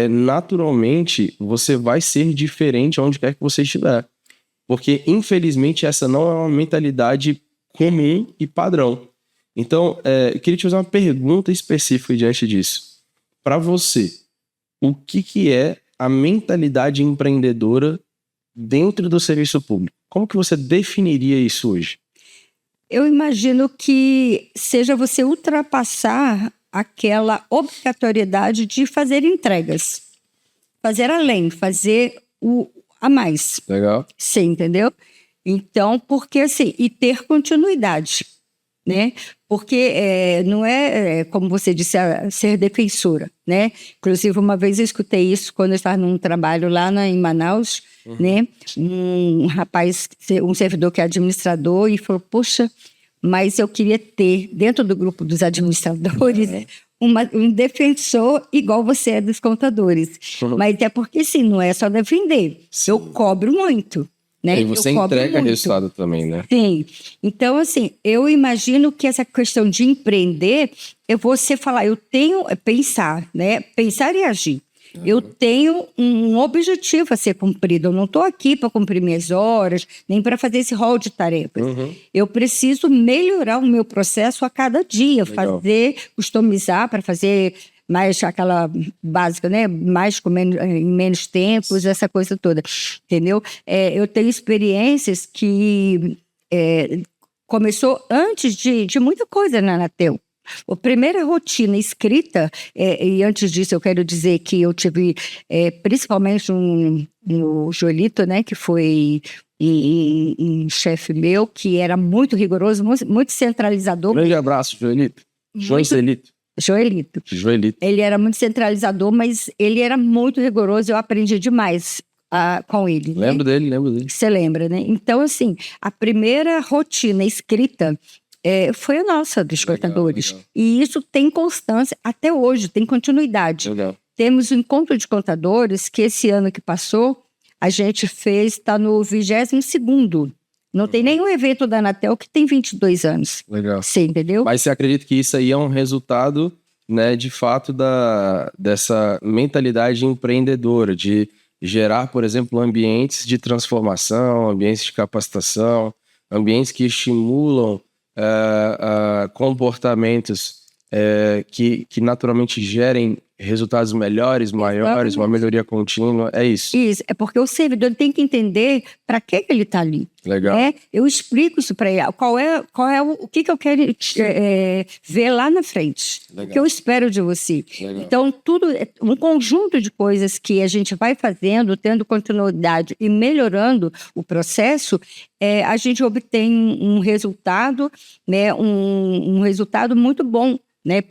naturalmente você vai ser diferente onde quer que você estiver. Porque, infelizmente, essa não é uma mentalidade comum e padrão. Então, eu queria te fazer uma pergunta específica diante disso. Para você, o que é a mentalidade empreendedora dentro do serviço público? Como que você definiria isso hoje? Eu imagino que seja você ultrapassar aquela obrigatoriedade de fazer entregas. Fazer além, fazer o a mais. Legal. Você entendeu? Então, porque assim, e ter continuidade, né? Porque não é, como você disse, ser defensora, né? Inclusive, uma vez eu escutei isso quando eu estava num trabalho lá em Manaus, né? Um rapaz, um servidor que é administrador, e falou, poxa, mas eu queria ter, dentro do grupo dos administradores, um defensor igual você é dos contadores. Mas é porque, sim, não é só defender. Sim. Eu cobro muito. Né? E você entrega resultado também, né? Sim. Então, assim, eu imagino que essa questão de empreender, você falar, eu tenho pensar, né? Pensar e agir. Eu tenho um objetivo a ser cumprido. Eu não estou aqui para cumprir minhas horas, nem para fazer esse rol de tarefas. Eu preciso melhorar o meu processo a cada dia, customizar para fazer mais aquela básica, né? Mais em menos tempos, essa coisa toda, entendeu? Eu tenho experiências que começou antes de muita coisa na Anatel. A primeira rotina escrita, e antes disso eu quero dizer que eu tive principalmente no Joelito, né, que foi um chefe meu, que era muito rigoroso, muito centralizador. Grande abraço, Joelito. Joelito. Ele era muito centralizador, mas ele era muito rigoroso, eu aprendi demais com ele. Lembro dele. Você lembra, né? Então, assim, a primeira rotina escrita foi a nossa, dos contadores. E isso tem constância até hoje, tem continuidade. Legal. Temos um encontro de contadores que esse ano que passou, a gente fez, está no 22º. Não tem nenhum evento da Anatel que tem 22 anos. Legal. Você entendeu? Mas você acredita que isso aí é um resultado, né, de fato, dessa mentalidade empreendedora, de gerar, por exemplo, ambientes de transformação, ambientes de capacitação, ambientes que estimulam comportamentos que naturalmente gerem resultados melhores, maiores, uma melhoria contínua, é isso. Isso, é porque o servidor tem que entender para que ele está ali. Legal. Eu explico isso para ele, o que eu quero ver lá na frente, Legal. O que eu espero de você. Legal. Então, tudo é um conjunto de coisas que a gente vai fazendo, tendo continuidade e melhorando o processo, a gente obtém um resultado, né, um resultado muito bom. Né,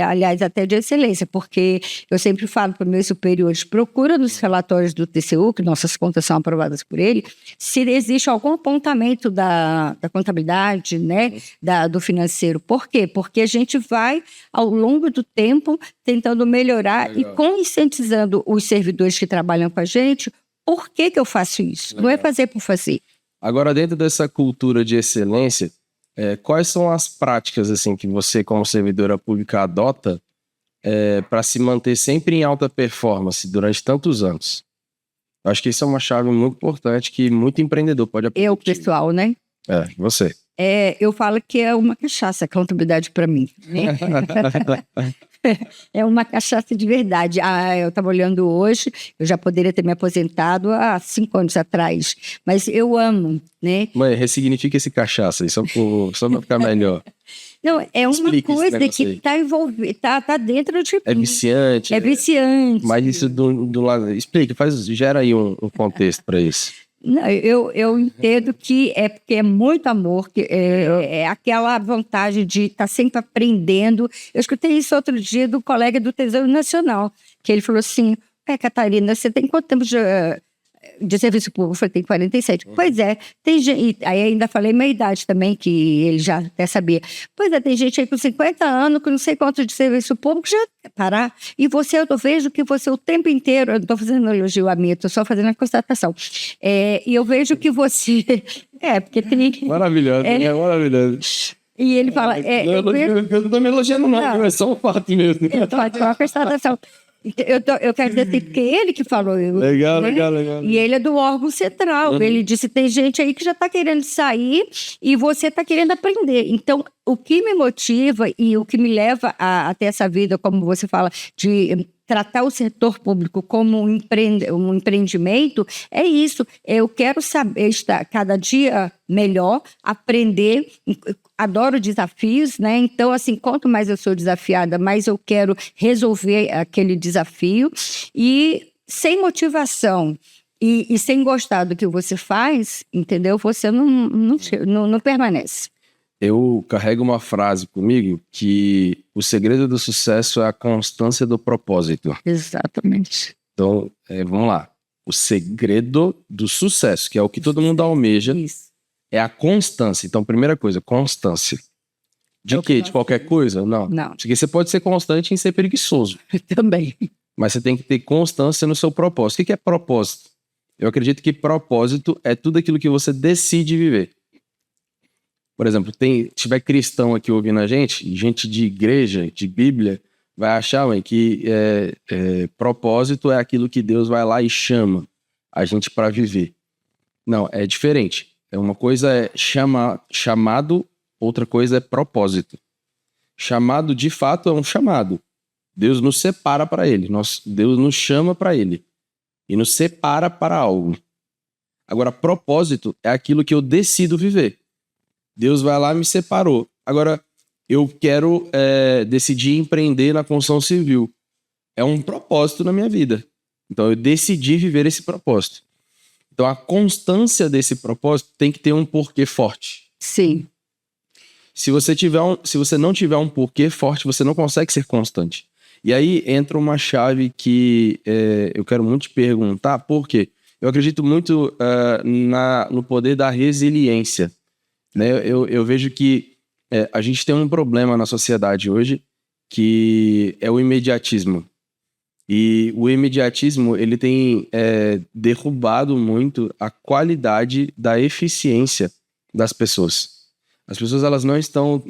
aliás, até de excelência, porque eu sempre falo para meus superiores, procura nos relatórios do TCU, que nossas contas são aprovadas por ele, se existe algum apontamento da contabilidade, né, do financeiro. Por quê? Porque a gente vai, ao longo do tempo, tentando melhorar. Legal. E conscientizando os servidores que trabalham com a gente, por que eu faço isso? Legal. Não é fazer por fazer. Agora, dentro dessa cultura de excelência, quais são as práticas assim, que você, como servidora pública, adota para se manter sempre em alta performance durante tantos anos? Eu acho que isso é uma chave muito importante que muito empreendedor pode aprender. Pessoal, né? Você. Eu falo que é uma cachaça, a contabilidade para mim. Né? É uma cachaça de verdade. Eu estava olhando hoje, eu já poderia ter me aposentado há 5 anos atrás, mas eu amo, né? Mãe, ressignifica esse cachaça aí, só para ficar melhor. Não, é uma coisa que está envolvida, tá dentro de... É viciante. É viciante. Mas isso do lado... Explica, gera aí um contexto para isso. Não, eu entendo que porque é muito amor, que é aquela vontade de estar sempre aprendendo. Eu escutei isso outro dia do colega do Tesouro Nacional, que ele falou assim, Catarina, você tem quanto tempo de serviço público? Eu falei, tem 47. Pois é, tem gente... Aí ainda falei minha idade também, que ele já até sabia. Pois é, tem gente aí com 50 anos, com não sei quanto de serviço público, já quer parar. E eu vejo que você o tempo inteiro... Eu não estou fazendo elogio a mim, estou só fazendo a constatação. E eu vejo que você... porque tem... Maravilhoso, maravilhoso. E ele fala... eu não estou me elogiando, não, é só um fato mesmo. Pode ser uma constatação. Eu quero dizer assim, porque ele que falou. Legal, né? legal. E ele é do órgão central. Ele disse, tem gente aí que já está querendo sair e você está querendo aprender. Então, o que me motiva e o que me leva a ter essa vida, como você fala, de tratar o setor público como um empreendimento, é isso. Eu quero saber estar cada dia melhor, aprender. Adoro desafios, né? Então, assim, quanto mais eu sou desafiada, mais eu quero resolver aquele desafio. E sem motivação e sem gostar do que você faz, entendeu? Você não permanece. Eu carrego uma frase comigo que o segredo do sucesso é a constância do propósito. Exatamente. Então, vamos lá. O segredo do sucesso, que é o que todo mundo almeja, Isso. é a constância. Então, primeira coisa, constância. De quê? De qualquer coisa? Não. Porque você pode ser constante em ser preguiçoso. Também. Mas você tem que ter constância no seu propósito. O que é propósito? Eu acredito que propósito é tudo aquilo que você decide viver. Por exemplo, tiver cristão aqui ouvindo a gente de igreja, de Bíblia, vai achar que propósito é aquilo que Deus vai lá e chama a gente para viver. Não, é diferente. Uma coisa é chamado, outra coisa é propósito. Chamado, de fato, é um chamado. Deus nos separa para ele. Deus nos chama para ele. E nos separa para algo. Agora, propósito é aquilo que eu decido viver. Deus vai lá e me separou. Agora, eu quero decidir empreender na construção civil. É um propósito na minha vida. Então, eu decidi viver esse propósito. Então, a constância desse propósito tem que ter um porquê forte. Sim. Se você não tiver um porquê forte, você não consegue ser constante. E aí entra uma chave que eu quero muito te perguntar, por quê? Eu acredito muito no poder da resiliência. Né? Eu vejo que a gente tem um problema na sociedade hoje, que é o imediatismo. E o imediatismo, ele tem derrubado muito a qualidade da eficiência das pessoas. As pessoas, elas não estão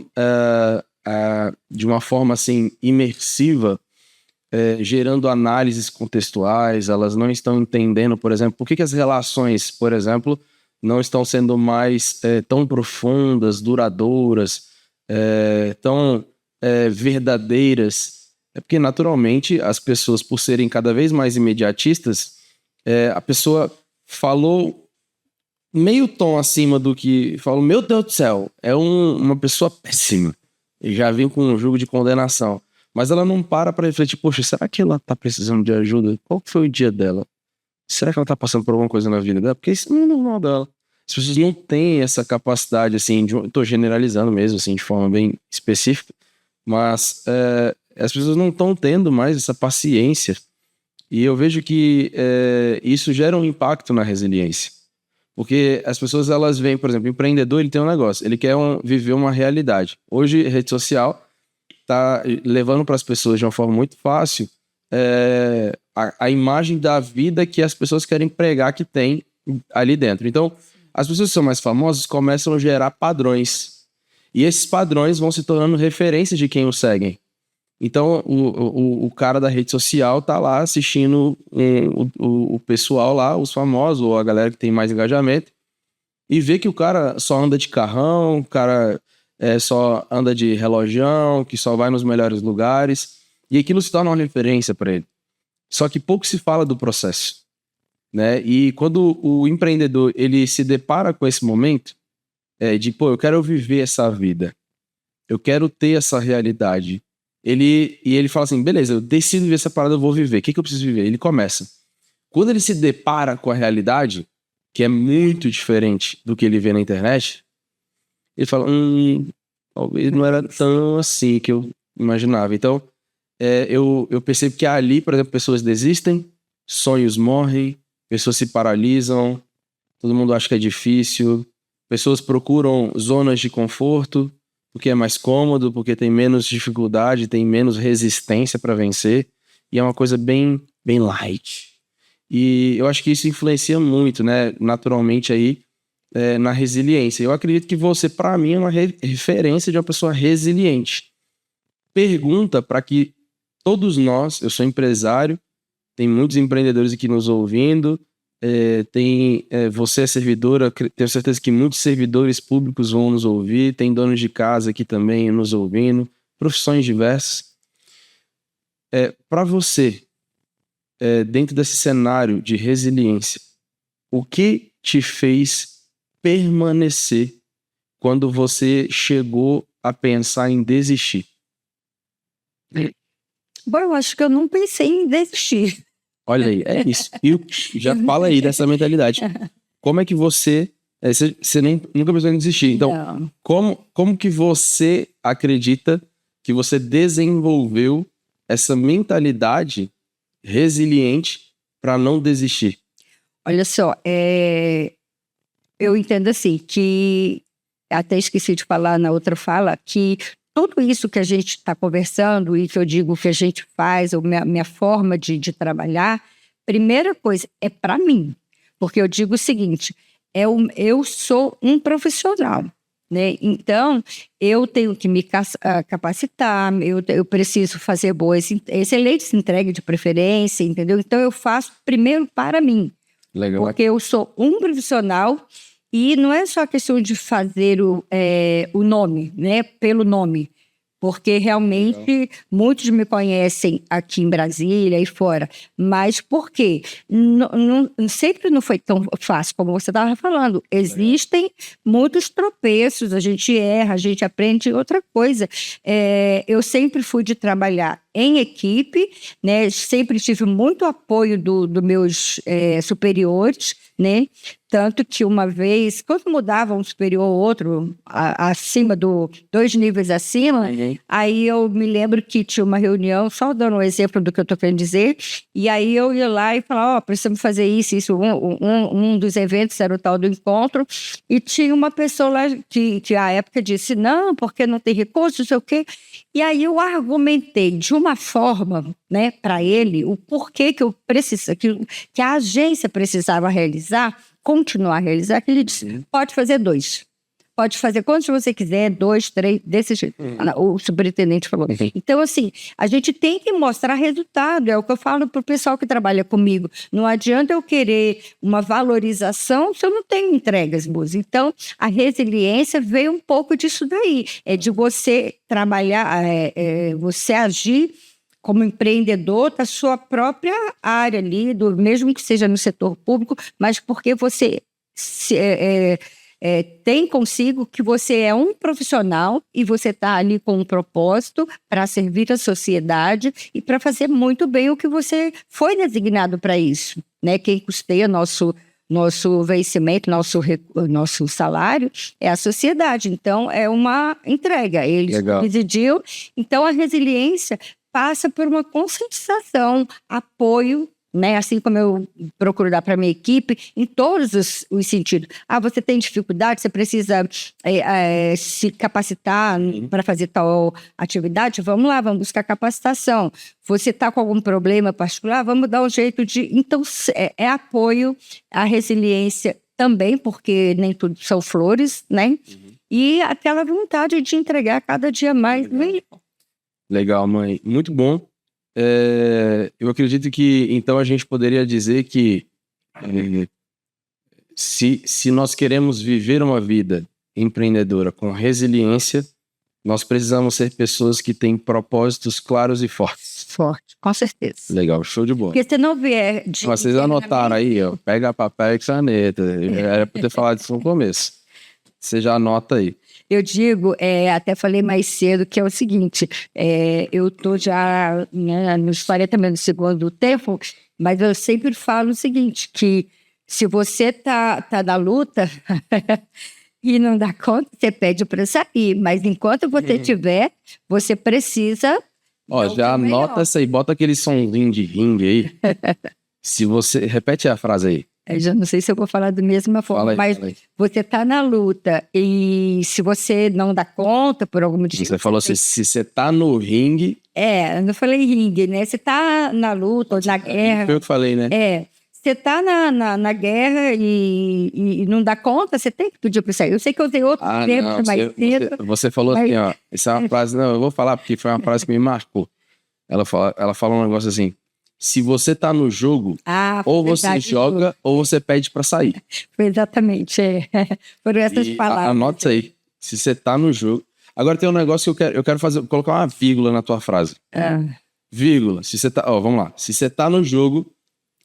de uma forma assim imersiva, gerando análises contextuais, elas não estão entendendo, por exemplo, por que as relações, por exemplo, não estão sendo mais tão profundas, duradouras, tão verdadeiras. É porque, naturalmente, as pessoas, por serem cada vez mais imediatistas, a pessoa falou meio tom acima do que... Falou, meu Deus do céu, é uma pessoa péssima. E já vem com um jugo de condenação. Mas ela não para refletir, poxa, será que ela tá precisando de ajuda? Qual que foi o dia dela? Será que ela tá passando por alguma coisa na vida dela? Porque isso não é normal dela. As pessoas não têm essa capacidade, assim, tô generalizando mesmo, assim, de forma bem específica, mas as pessoas não estão tendo mais essa paciência. E eu vejo que isso gera um impacto na resiliência. Porque as pessoas, elas veem, por exemplo, o empreendedor, ele tem um negócio, ele quer viver uma realidade. Hoje, a rede social tá levando para as pessoas de uma forma muito fácil a imagem da vida que as pessoas querem pregar que tem ali dentro. Então, as pessoas que são mais famosas começam a gerar padrões. E esses padrões vão se tornando referências de quem o seguem. Então, o cara da rede social tá lá assistindo o pessoal lá, os famosos, ou a galera que tem mais engajamento, e vê que o cara só anda de carrão, o cara só anda de relojão, que só vai nos melhores lugares, e aquilo se torna uma referência para ele. Só que pouco se fala do processo, né? E quando o empreendedor ele se depara com esse momento de, pô, eu quero viver essa vida, eu quero ter essa realidade, ele fala assim, beleza, eu decido viver essa parada, eu vou viver, o que eu preciso viver? Ele começa. Quando ele se depara com a realidade, que é muito diferente do que ele vê na internet, ele fala, talvez não era tão assim que eu imaginava. Então, eu percebo que ali, por exemplo, pessoas desistem, sonhos morrem, pessoas se paralisam, todo mundo acha que é difícil, pessoas procuram zonas de conforto, porque é mais cômodo, porque tem menos dificuldade, tem menos resistência para vencer, e é uma coisa bem, bem light. E eu acho que isso influencia muito, né, naturalmente aí, na resiliência. Eu acredito que você, para mim, é uma referência de uma pessoa resiliente. Pergunta para que todos nós, eu sou empresário, tem muitos empreendedores aqui nos ouvindo, você é servidora, tenho certeza que muitos servidores públicos vão nos ouvir, tem donos de casa aqui também nos ouvindo, profissões diversas. Para você, dentro desse cenário de resiliência, o que te fez permanecer quando você chegou a pensar em desistir? Bom, eu acho que eu não pensei em desistir. Olha aí, é isso. E já fala aí dessa mentalidade. Como é que você nunca pensou em desistir. Então, como que você acredita que você desenvolveu essa mentalidade resiliente para não desistir? Olha só, eu entendo assim, que até esqueci de falar na outra fala, que tudo isso que a gente está conversando e que eu digo que a gente faz, ou minha forma de trabalhar, primeira coisa, é para mim. Porque eu digo o seguinte, eu sou um profissional, né? Então, eu tenho que me capacitar, eu preciso fazer boas, excelentes entregas de preferência, entendeu? Então, eu faço primeiro para mim. Legal. Porque eu sou um profissional e não é só questão de fazer o nome, né? Pelo nome. Porque realmente muitos me conhecem aqui em Brasília e fora. Mas por quê? Sempre não foi tão fácil como você estava falando. Existem muitos tropeços, a gente erra, a gente aprende outra coisa. Eu sempre fui de trabalhar em equipe, né? Sempre tive muito apoio dos meus superiores, né? Tanto que uma vez, quando mudava um superior ou outro, acima 2 níveis acima, aí eu me lembro que tinha uma reunião, só dando um exemplo do que eu estou querendo dizer, e aí eu ia lá e falava, precisamos fazer isso. Um dos eventos era o tal do encontro, e tinha uma pessoa lá que à época disse, não, porque não tem recurso, não sei o quê. E aí eu argumentei de uma forma, né, para ele, o porquê que que a agência precisava continuar a realizar, que ele disse, pode fazer 2. Pode fazer quantos você quiser, 2, 3, desse jeito. O superintendente falou. Então, assim, a gente tem que mostrar resultado. É o que eu falo para o pessoal que trabalha comigo. Não adianta eu querer uma valorização se eu não tenho entregas boas. Então, a resiliência veio um pouco disso daí. É de você trabalhar, você agir como empreendedor da sua própria área ali, mesmo que seja no setor público, mas porque você tem consigo que você é um profissional e você está ali com um propósito para servir a sociedade e para fazer muito bem o que você foi designado para isso, né? Quem custeia nosso vencimento, nosso salário é a sociedade. Então, é uma entrega. Eles decidiram. Então, a resiliência passa por uma conscientização, apoio, né? Assim como eu procuro dar para a minha equipe, em todos os sentidos. Você tem dificuldade, você precisa se capacitar para fazer tal atividade? Vamos lá, vamos buscar capacitação. Você está com algum problema particular? Vamos dar um jeito de... Então, é apoio à resiliência também, porque nem tudo são flores, né? E aquela vontade de entregar cada dia mais. Legal, mãe. Muito bom. Eu acredito que, então, a gente poderia dizer que se nós queremos viver uma vida empreendedora com resiliência, nós precisamos ser pessoas que têm propósitos claros e fortes. Forte, com certeza. Legal, show de bola. Porque se não vier... Vocês anotaram aí, ó, pega papel e caneta. Era para ter falado isso no começo. Você já anota aí. Eu digo, até falei mais cedo, que é o seguinte, eu estou já, né, nos 40 minutos do segundo tempo, mas eu sempre falo o seguinte, que se você tá na luta e não dá conta, você pede para sair, mas enquanto você tiver, você precisa... Já anota essa aí, bota aquele somzinho de ringue aí. Se você... Repete a frase aí. Eu já não sei se eu vou falar da mesma forma, mas você está na luta e se você não dá conta por algum motivo... Você falou assim, se você está no ringue... eu não falei ringue, né? Você está na luta ou na guerra... Foi o que eu falei, né? Você está na guerra e não dá conta, você tem que pedir para sair. Eu sei que eu usei outro tempo mais cedo. Você falou assim, ó, essa é uma frase... Não, eu vou falar porque foi uma frase que me marcou. ela fala um negócio assim: se você tá no jogo, ou você Verdade, joga, ou você pede pra sair. foi exatamente. Foram essas E palavras. anota isso aí. Se você tá no jogo. Agora tem um negócio que eu quero fazer, colocar uma vírgula na tua frase. Vírgula. Se você tá, vamos lá. Se você tá no jogo,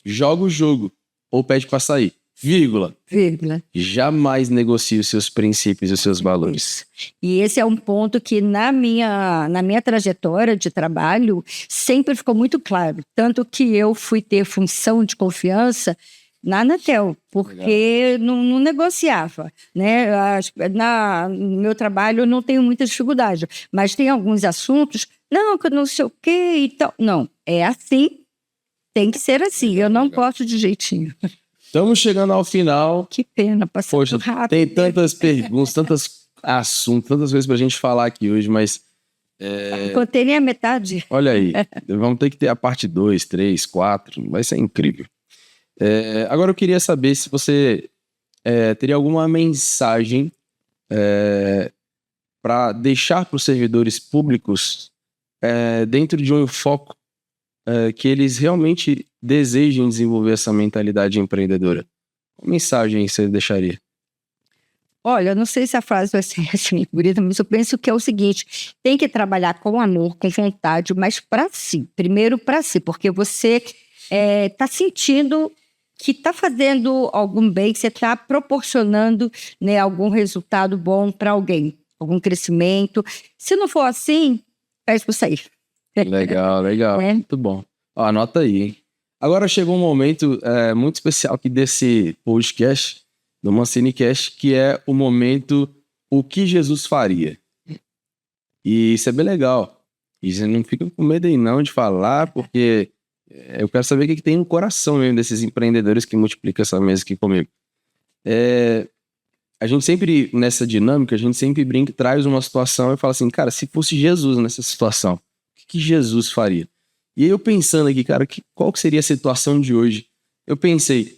joga o jogo ou pede pra sair. Vírgula. Vírgula. Jamais negocie os seus princípios e os seus valores. E esse é um ponto que na minha trajetória de trabalho sempre ficou muito claro. Tanto que eu fui ter função de confiança na Anatel, porque não negociava, né? No meu trabalho eu não tenho muita dificuldade, mas tem alguns assuntos, não, que eu não sei o quê e tal. Não, é assim, tem que ser assim, eu não posso de jeitinho. Estamos chegando ao final. Que pena, passou Poxa, rápido. tem tantas perguntas, tantos assuntos, tantas coisas pra gente falar aqui hoje, mas Não contei nem a metade. olha aí, vamos ter que ter a parte 2, 3, 4, vai ser incrível. Agora eu queria saber se você teria alguma mensagem para deixar para os servidores públicos dentro de um foco que eles realmente desejem desenvolver essa mentalidade empreendedora. Qual mensagem você deixaria? Olha, eu não sei se a frase vai ser assim, bonita, mas eu penso que é o seguinte: tem que trabalhar com amor, com vontade, mas para si. Primeiro para si, porque você está sentindo que está fazendo algum bem, que você está proporcionando, né, algum resultado bom para alguém, algum crescimento. Se não for assim, pede para sair. Legal, legal. Muito bom. Ó, anota aí, hein? Agora chegou um momento muito especial aqui desse podcast, do ManciniCast, que é o momento O que Jesus faria. E isso é bem legal. E você não fica com medo aí não de falar, porque eu quero saber o que tem no coração mesmo desses empreendedores que multiplicam essa mesa aqui comigo. A gente sempre, nessa dinâmica, a gente sempre brinca, traz uma situação e fala assim, cara, se fosse Jesus nessa situação, o que Jesus faria? E aí eu pensando aqui, cara, qual que seria a situação de hoje? Eu pensei,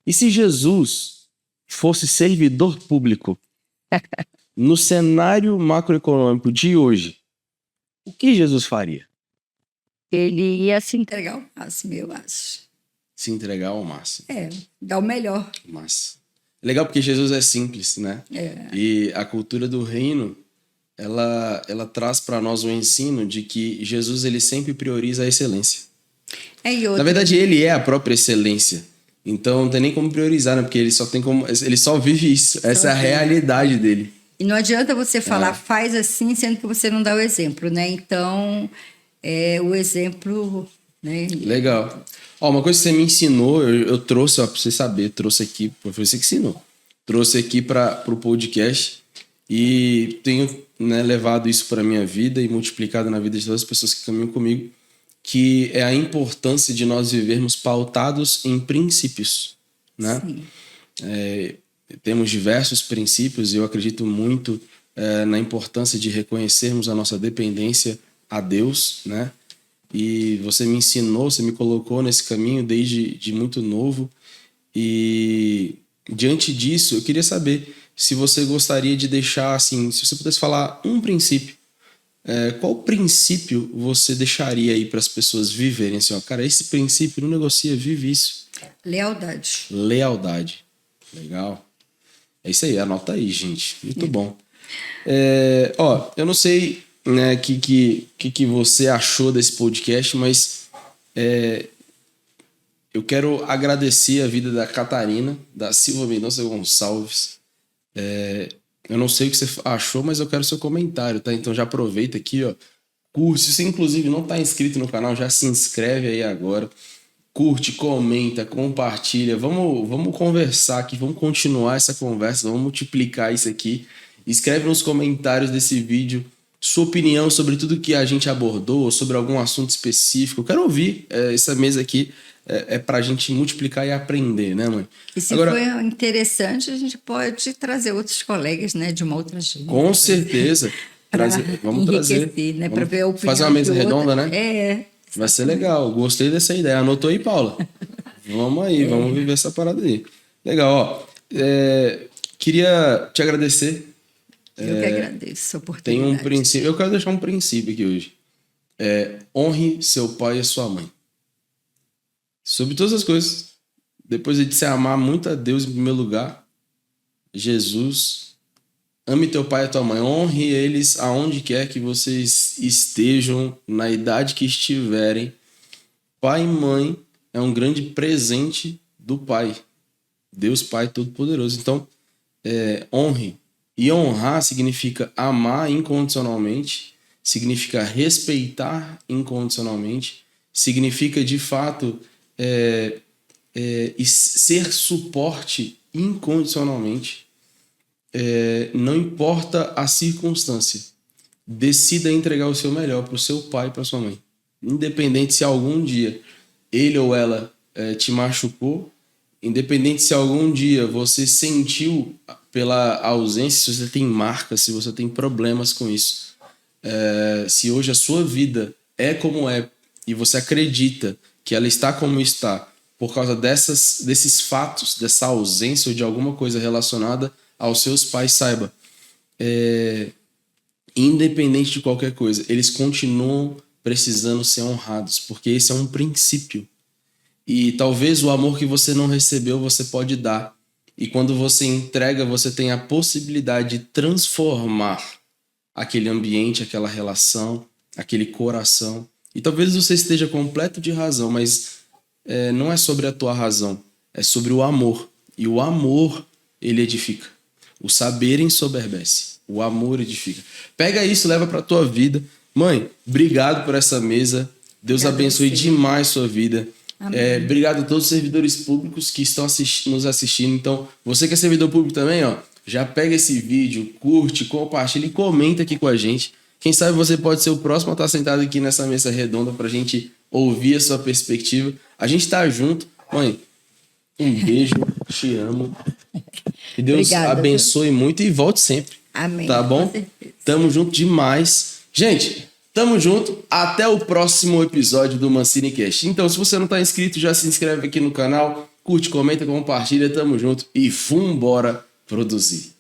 e se Jesus fosse servidor público no cenário macroeconômico de hoje, o que Jesus faria? Ele ia se entregar ao máximo, eu acho. Se entregar ao máximo. Dar o melhor. Massa. Legal porque Jesus é simples, né? E a cultura do reino, ela traz para nós o ensino de que Jesus ele sempre prioriza a excelência. Na verdade, ele é a própria excelência. Então, não tem nem como priorizar, né? Porque ele só vive isso. Essa é a realidade dele. E não adianta você falar, faz assim, sendo que você não dá o exemplo, né? Então, o exemplo... Né? Legal. Ó, uma coisa que você me ensinou, eu trouxe, ó, pra você saber, trouxe aqui, foi você que ensinou. Trouxe aqui para o podcast e tenho, né, levado isso para minha vida e multiplicado na vida de todas as pessoas que caminham comigo, que é a importância de nós vivermos pautados em princípios, né? Sim. Temos diversos princípios e eu acredito muito na importância de reconhecermos a nossa dependência a Deus, né? E você me ensinou, você me colocou nesse caminho desde muito novo. E diante disso, eu queria saber se você gostaria de deixar, assim, se você pudesse falar um princípio, qual princípio você deixaria aí para as pessoas viverem? Assim, ó, cara, esse princípio não negocia, vive isso. Lealdade. Lealdade. Legal. É isso aí, anota aí, gente. Muito bom. Ó, eu não sei, né, que você achou desse podcast, mas eu quero agradecer a vida da Catarina, da Silva Mendonça Gonçalves. Eu não sei o que você achou, mas eu quero seu comentário, tá? Então já aproveita aqui, ó. Curte, se você inclusive não tá inscrito no canal, já se inscreve aí agora. Curte, comenta, compartilha. Vamos conversar aqui, vamos continuar essa conversa, vamos multiplicar isso aqui. Escreve nos comentários desse vídeo sua opinião sobre tudo que a gente abordou, sobre algum assunto específico. Eu quero ouvir. Essa mesa aqui pra gente multiplicar e aprender, né, mãe? E se for interessante, a gente pode trazer outros colegas, né, de uma outra gente. Com certeza. Vamos trazer. Né, para ver a opinião. Fazer uma mesa redonda, né? Vai ser legal. Gostei dessa ideia. Anotou aí, Paula? Vamos aí, vamos viver essa parada aí. Legal, ó. Queria te agradecer. Eu que agradeço a oportunidade. Tem um princípio. Eu quero deixar um princípio aqui hoje. Honre seu pai e sua mãe. Sobre todas as coisas. Depois de você amar muito a Deus em primeiro lugar, Jesus, ame teu pai e tua mãe. Honre eles aonde quer que vocês estejam, na idade que estiverem. Pai e mãe é um grande presente do Pai. Deus Pai Todo-Poderoso. Então, honre. E honrar significa amar incondicionalmente, significa respeitar incondicionalmente, significa, de fato, ser suporte incondicionalmente. Não importa a circunstância. Decida entregar o seu melhor para o seu pai e para sua mãe. Independente se algum dia ele ou ela te machucou, independente se algum dia você sentiu pela ausência, se você tem marcas, se você tem problemas com isso, se hoje a sua vida é como é e você acredita que ela está como está por causa desses fatos, dessa ausência ou de alguma coisa relacionada aos seus pais, saiba, independente de qualquer coisa, eles continuam precisando ser honrados, porque esse é um princípio. E talvez o amor que você não recebeu, você pode dar. E quando você entrega, você tem a possibilidade de transformar aquele ambiente, aquela relação, aquele coração. E talvez você esteja completo de razão, mas não é sobre a tua razão, é sobre o amor. E o amor, ele edifica. O saber ensoberbece, o amor edifica. Pega isso, leva para a tua vida. Mãe, obrigado por essa mesa. Deus abençoe demais sua vida. Obrigado a todos os servidores públicos que estão nos assistindo. Então, você que é servidor público também, já pega esse vídeo, curte, compartilha e comenta aqui com a gente. Quem sabe você pode ser o próximo a estar sentado aqui nessa mesa redonda para a gente ouvir a sua perspectiva. A gente tá junto. Mãe, um beijo, te amo. Que Deus abençoe muito e volte sempre. Amém. Tá bom? Tamo junto demais. Gente, tamo junto. Até o próximo episódio do ManciniCast. Então, se você não tá inscrito, já se inscreve aqui no canal. Curte, comenta, compartilha. Tamo junto. E vambora produzir.